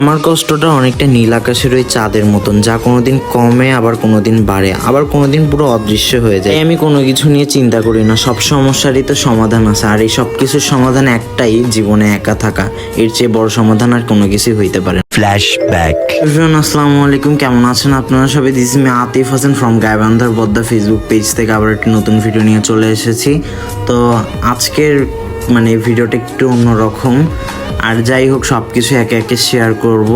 আমার কষ্টটা অনেকটা নীল আকাশের ওই চাঁদের মতন, যা কোনোদিন কমে আবার কোনোদিন বাড়ে, আবার কোনোদিন পুরো অদৃশ্য হয়ে যায়। আমি কোনো কিছু নিয়ে চিন্তা করি না, সব সমস্যারই তো সমাধান আছে। আর এই সব কিছুর সমাধান একটাই, জীবনে একা থাকা। এর চেয়ে বড় সমাধান আর কোনো কিছুই হইতে পারে না। ফ্ল্যাশব্যাক। আসসালামু আলাইকুম, কেমন আছেন আপনারা সবাই? This me Atif Hasan from গাইবান্ধার বদ্দা ফেসবুক পেজ থেকে আবার একটি নতুন ভিডিও নিয়ে চলে এসেছি। তো আজকের ভিডিওটা একটু অন্যরকম, আর যাই হোক সব কিছু একে একে শেয়ার করব।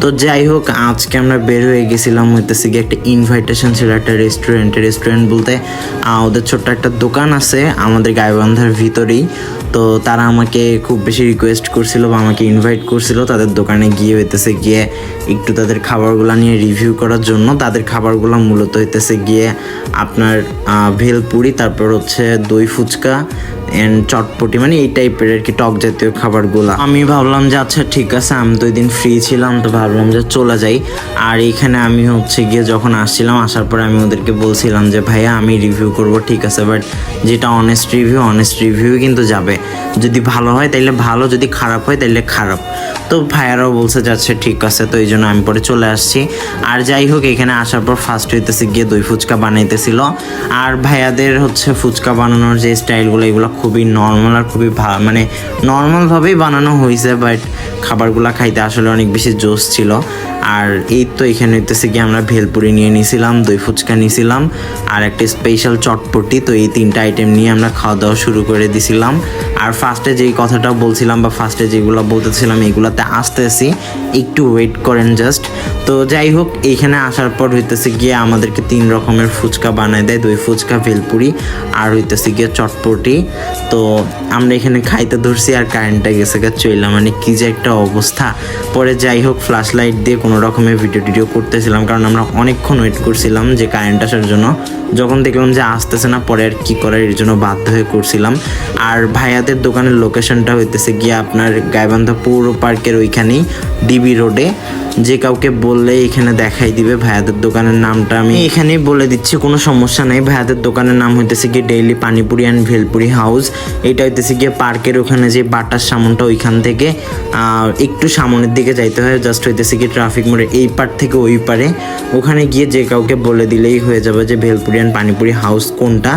তো যাই হোক, আজকে আমরা বের হয়ে গেছিলাম হইতেছে গিয়ে একটা ইনভাইটেশন ছিল একটা রেস্টুরেন্ট বলতে ওদের ছোট্ট একটা দোকান আছে আমাদের গাইবান্ধার ভিতরেই। তো তারা আমাকে খুব বেশি রিকোয়েস্ট করছিল বা আমাকে ইনভাইট করছিল তাদের দোকানে গিয়ে হইতেছে গিয়ে একটু তাদের খাবারগুলো নিয়ে রিভিউ করার জন্য। তাদের খাবারগুলো মূলত হইতেছে গিয়ে আপনার ভেলপুরি, তারপর হচ্ছে দই ফুচকা অ্যান্ড চটপটি, এই টাইপের আর কি টক জাতীয় খাবারগুলো। আমি ভাবলাম যে আচ্ছা ঠিক আছে, আমি তো ওই দিন ফ্রি ছিলাম, তো ভাবলাম যে চলে যাই। আর এইখানে আমি হচ্ছে গিয়ে যখন আসছিলাম, আসার পরে আমি ওদেরকে বলছিলাম যে ভাইয়া আমি রিভিউ করব, ঠিক আছে, বাট যেটা অনেস্ট রিভিউ কিন্তু যাবে। যদি ভালো হয় তাইলে ভালো, যদি খারাপ হয় তাইলে খারাপ। তো ভাইয়ারাও বলছে যে আচ্ছা ঠিক আছে, তো এই জন্য আমি পরে চলে আসছি। আর যাই হোক, এখানে আসার পর ফার্স্ট হইতেছে গিয়ে দই ফুচকা বানাইতেছিল। আর ভাইয়াদের হচ্ছে ফুচকা বানানোর যে স্টাইলগুলো, এগুলো খুবই নর্মাল আর খুবই নর্মালভাবেই বানানো হয়েছে, বাট খাবারগুলো খাইতে আসলে অনেক বেশি জোশ ছিল। আর এই তো এখানে হইতেছে গিয়ে আমরা ভেলপুরি নিয়ে নিয়েছিলাম, দই ফুচকা নিয়েছিলাম আর একটা স্পেশাল চটপটি। তো এই তিনটা আইটেম নিয়ে আমরা খাওয়া দাওয়া শুরু করে দিছিলাম। আর ফার্স্টে যেই কথাটা বলছিলাম বা ফার্স্টে যেগুলো বলতেছিলাম, এগুলোতে আসতেছি, একটু ওয়েট করেন জাস্ট। তো যাই হোক, এইখানে আসার পর হইতেছে গিয়ে আমাদেরকে 3 রকমের ফুচকা বানায় দেয়, দই ফুচকা, ভেলপুরি আর হইতেছে গিয়ে চটপটি। তো আমরা এখানে খাইতে ধরছি আর কারেন্টটা গেছে চইলাম, কি যে একটা অবস্থা। পরে যাই হোক, ফ্ল্যাশ লাইট দিয়ে কোনো রকমের ভিডিও করতেছিলাম, কারণ আমরা অনেকক্ষণ ওয়েট করছিলাম যে কারেন্ট আসার জন্য। যখন দেখলাম যে আসতেছে না, পরে আর কি করার, এর জন্য বাধ্য হয়ে করছিলাম। আর ভাইয়াদের দোকানের লোকেশনটা হইতেছে গিয়ে আপনার গাইবান্ধা পৌর পার্কের ওইখানেই, ডিবি রোডে। যে কাউকে বললে এখানে দেখাই দিবে। ভাইয়াদের দোকানের নামটা আমি এখানেই বলে দিচ্ছি, কোনো সমস্যা নেই। ভাইয়াদের দোকানের নাম হইতেছে গিয়ে daily panipuri and bhelpuri house. এটা হইতেছে গিয়ে পার্কের ওখানে যে বাটার সামনটা, ওইখান থেকে একটু সামনের দিকে যাইতে হয়। জাস্ট হইতেছে গিয়ে ট্রাফিক মোড়ের এই পার থেকে ওই পারে, ওখানে গিয়ে যে কাউকে বলে দিলেই হয়ে যাবে যে ভেলপুরি অ্যান্ড পানিপুরি হাউস কোনটা।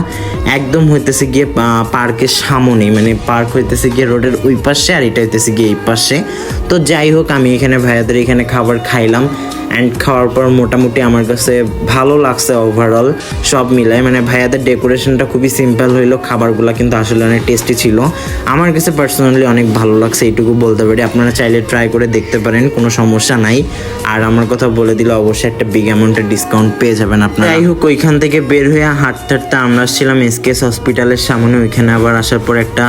একদম হইতেছে গিয়ে পার্কের সামনে, পার্ক হইতেছে গিয়ে রোডের ওই পাশে, আর এটা হইতেছে গিয়ে এই পাশে। তো যাই হোক, আমি এখানে ভাইয়াদের এখানে খাবার খাইলাম অ্যান্ড খাওয়ার পর মোটামুটি আমার কাছে ভালো লাগছে ওভারঅল সব মিলায়। ভাইয়াদের ডেকোরেশনটা খুবই সিম্পল হইলো, খাবারগুলো কিন্তু আসলে অনেক টেস্টি ছিল। আমার কাছে পার্সোনালি অনেক ভালো লাগছে, এইটুকু বলতে পারি। আপনারা চাইলে ট্রাই করে দেখতে পারেন, কোনো সমস্যা নাই। আর আমার কথা বলে দিলে অবশ্যই একটা বিগ অ্যামাউন্টের ডিসকাউন্ট পেয়ে যাবেন আপনারা। যাই হোক, ওইখান থেকে বের হয়ে হাঁটতে আমরা আসছিলাম এসকেএস হসপিটালের সামনে। ওইখানে আবার আসার পর একটা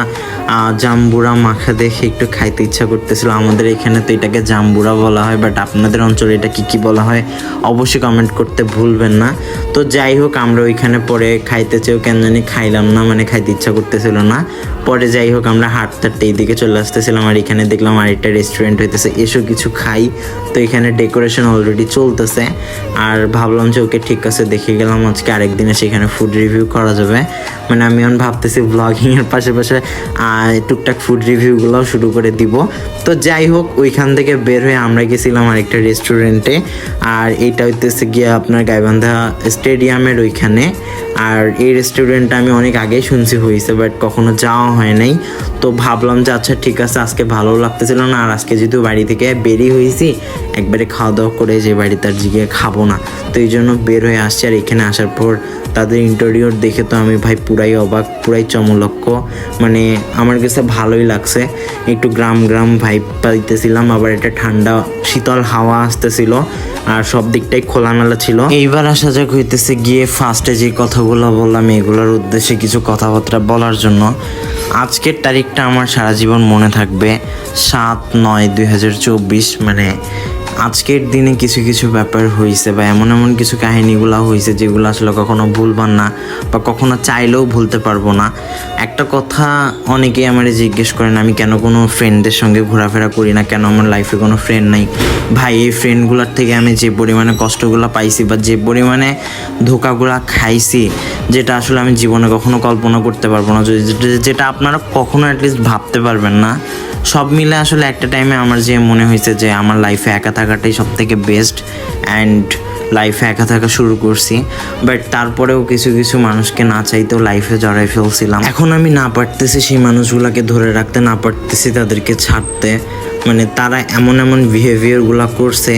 জাম্বুরা মাখা দেখে একটু খাইতে ইচ্ছা করতেছিল। আমাদের এখানে তো এটাকে জাম্বুরা বলা হয়, বাট আপনাদের অঞ্চলে এটা কি বলা হয় অবশ্যই কমেন্ট করতে ভুলবেন না। তো যাই হোক, আমরা ওইখানে পরে খাইতে চেয়েও কেন জানি খাইলাম না, খাইতে ইচ্ছা করতেছিল না। পরে যাই হোক, আমরা হাঁটতে এইদিকে চলে আসতেছিলাম, আর এখানে দেখলাম আরেকটা রেস্টুরেন্ট হইতেছে, এসো কিছু খাই। তো এখানে ডেকোরেশন অলরেডি চলতেছে, আর ভাবলাম যে ওকে ঠিক আছে, দেখে গেলাম আজকে আরেকদিনে সেখানে ফুড রিভিউ করা যাবে। আমি এখন ভাবতেছি ব্লগিংয়ের পাশাপাশি টুকটাক ফুড রিভিউগুলোও শুরু করে দিব। তো যাই হোক, ওইখান থেকে বের হয়ে আমরা গেছিলাম আরেকটা রেস্টুরেন্টে, আর এইটা হইতেছে গিয়ে আপনার গাইবান্ধা স্টেডিয়ামের ওইখানে। আর এই রেস্টুরেন্টটা আমি অনেক আগেই শুনছি হয়েছে, বাট কখনো যাওয়া হয় নাই। তো ভাবলাম যে আচ্ছা ঠিক আছে, আজকে ভালো লাগতেছিল না, আর আজকে যেহেতু বাড়ি থেকে বেরিয়ে হয়েছি, একবারে খাওয়া দাওয়া করে যে বাড়িতে আর জিগে খাবো না, তো এই জন্য বের হয়ে আসছি। আর এখানে আসার পর তাদের ইন্টেরিয়র দেখে তো আমি ভাই পুরাই অবাক, পুরাই চমলক্ষ। আমার কাছে ভালোই লাগছে, একটু গ্রাম ভাইব পাইতেছিলাম। আবার এটা ঠান্ডা শীতল হাওয়া আসতেছিল, আর সব দিকটাই খোলামেলা ছিল। এইবার আসা যাক হইতেছে গিয়ে ফার্স্টে যে কথাগুলো বললাম, এগুলোর উদ্দেশ্যে কিছু কথাবার্তা বলার জন্য। আজকের তারিখটা আমার সারা জীবন মনে থাকবে, 7/9/2024। আজকের দিনে কিছু ব্যাপার হয়েছে বা এমন কিছু কাহিনীগুলো হয়েছে যেগুলো আসলে কখনো ভুলবার না, বা কখনো চাইলেও ভুলতে পারবো না। একটা কথা অনেকেই আমারে জিজ্ঞেস করেন, আমি কেন কোনো ফ্রেন্ডদের সঙ্গে ঘোরাফেরা করি না, কেন আমার লাইফে কোনো ফ্রেন্ড নাই। ভাই, এই ফ্রেন্ডগুলোর থেকে আমি যে পরিমাণে কষ্টগুলো পাইছি বা যে পরিমাণে ধোকাগুলো খাইছি, যেটা আসলে আমি জীবনে কখনো কল্পনা করতে পারবো না, যেটা আপনারা কখনো অ্যাটলিস্ট ভাবতে পারবেন না। সব মিলে আসলে একটা টাইমে আমার যে মনে হয়েছে যে আমার লাইফে একা থাকাটাই সব থেকে বেস্ট, অ্যান্ড লাইফে একা থাকা শুরু করছি। বাট তারপরেও কিছু কিছু মানুষকে না চাইতেও লাইফে জড়াই ফেলছিলাম। এখন আমি না পারতেছি সেই মানুষগুলোকে ধরে রাখতে, না পারতেছি তাদেরকে ছাড়তে। মানে তারা এমন এমন বিহেভিয়ারগুলো করছে,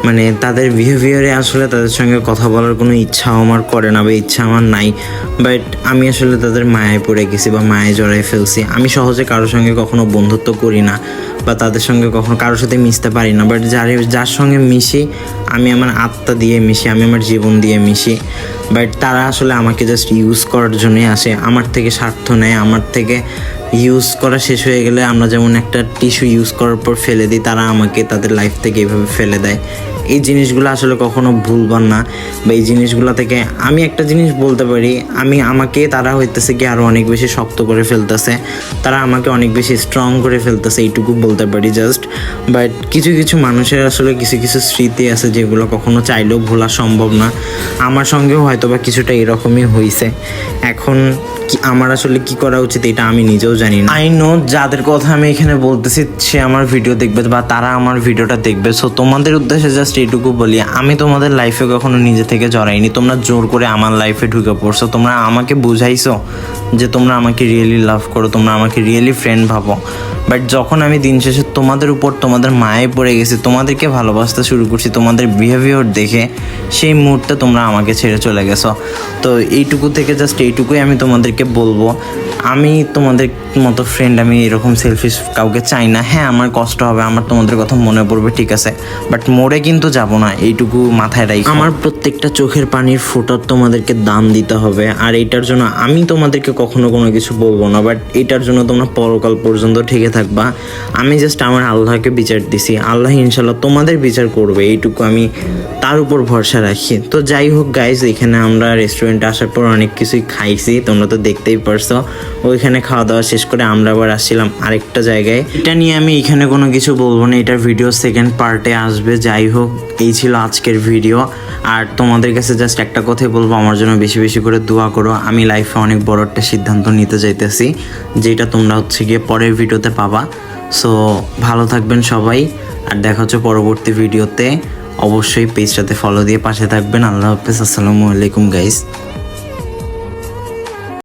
মানে তাদের বিহেভিয়ারে আসলে তাদের সঙ্গে কথা বলার কোনো ইচ্ছাও আমার করে না বা ইচ্ছা আমার নাই। বাট আমি আসলে তাদের মায়ায় পড়ে গেছি বা মায়ায় জড়াই ফেলছি। আমি সহজে কারোর সঙ্গে কখনো বন্ধুত্ব করি না বা তাদের সঙ্গে কখনো কারোর সাথে মিশতে পারি না। বাট যার সঙ্গে মিশি আমি আমার আত্মা দিয়ে মিশি, আমি আমার জীবন দিয়ে মিশি। বাট তারা আসলে আমাকে জাস্ট ইউজ করার জন্যই আসে, আমার থেকে স্বার্থ নেয়। আমার থেকে ইউজ করা শেষ হয়ে গেলে আমরা যেমন একটা টিস্যু ইউজ করার পর ফেলে দিই, তারা আমাকে তাদের লাইফ থেকে এইভাবে ফেলে দেয়। এই জিনিসগুলো আসলে কখনো ভুলবার না, বা এই জিনিসগুলো থেকে আমি একটা জিনিস বলতে পারি, আমাকে তারা হইতেছে কি আরও অনেক বেশি শক্ত করে ফেলতেছে, তারা আমাকে অনেক বেশি স্ট্রং করে ফেলতেছে, এইটুকু বলতে পারি জাস্ট। বাট কিছু কিছু মানুষের আসলে কিছু কিছু স্মৃতি আছে যেগুলো কখনো চাইলেও ভোলা সম্ভব না। আমার সঙ্গেও হয়তো বা কিছুটা এরকমই হয়েছে। এখন আমার আসলে কি করা উচিত এটা আমি নিজেও জানি না। আই নো যাদের কথা আমি এখানে বলতেছি সে আমার ভিডিও দেখবে বা তারা আমার ভিডিওটা দেখবে। সো তোমাদের উদ্দেশ্যে জাস্ট এইটুকু বলি, আমি তোমাদের লাইফে কখনো নিজে থেকে জড়াইনি। তোমরা জোর করে আমার লাইফে ঢুকে পড়ছো, তোমরা আমাকে বুঝাইছো যে তোমরা আমাকে রিয়েলি লাভ করো, তোমরা আমাকে রিয়েলি ফ্রেন্ড ভাবো। বাট যখন আমি দিন শেষে তোমাদের উপর তোমাদের মায়ে পড়ে গেছি, তোমাদেরকে ভালোবাসতে শুরু করছি তোমাদের বিহেভিয়ার দেখে, সেই মুহূর্তে তোমরা আমাকে ছেড়ে চলে গেছো। তো এইটুকু থেকে জাস্ট এইটুকুই আমি তোমাদেরকে বলবো, আমি তোমাদের মতো ফ্রেন্ড, আমি এরকম সেলফিশ কাউকে চাই না। হ্যাঁ, আমার কষ্ট হবে, আমার তোমাদের কথা মনে পড়বে, ঠিক আছে, বাট মরে কিন্তু যাব না, এইটুকু মাথায় রাখি। আমার প্রত্যেকটা চোখের পানির ফোঁটার তোমাদেরকে দাম দিতে হবে, আর এইটার জন্য আমি তোমাদেরকে কখনো কোনো কিছু বলবো না। বাট এইটার জন্য তোমরা পরকাল পর্যন্ত ঠেকে থাকবা। আমি জাস্ট আমার আল্লাহকে বিচার দিছি, আল্লাহ ইনশাল্লাহ তোমাদের বিচার করবে, এইটুকু আমি তার উপর ভরসা রাখি। তো যাই হোক গাইজ, এখানে আমরা রেস্টুরেন্টে আসার পর অনেক কিছুই খাইছি, তোমরা তো দেখতেই পারছো। ওইখানে খাওয়া দাওয়া শেষ করে আমরা আবার আসছিলাম আরেকটা জায়গায়। এটা নিয়ে আমি এখানে কোনো কিছু বলবো না, এটার ভিডিও সেকেন্ড পার্টে আসবে। যাই হোক, এই ছিল আজকের ভিডিও। আর তোমাদের কাছে জাস্ট একটা কথাই বলবো, আমার জন্য বেশি বেশি করে দোয়া করো। আমি লাইফে অনেক বড় একটা সিদ্ধান্ত নিতে চাইতেছি, যেটা তোমরা হচ্ছে গিয়ে পরের ভিডিওতে পাবা। সো ভালো থাকবেন সবাই, আর দেখা হচ্ছে পরবর্তী ভিডিওতে। অবশ্যই পেজটাতে ফলো দিয়ে পাশে থাকবেন। আল্লাহ হাফেজ, আসসালামু আলাইকুম গাইস।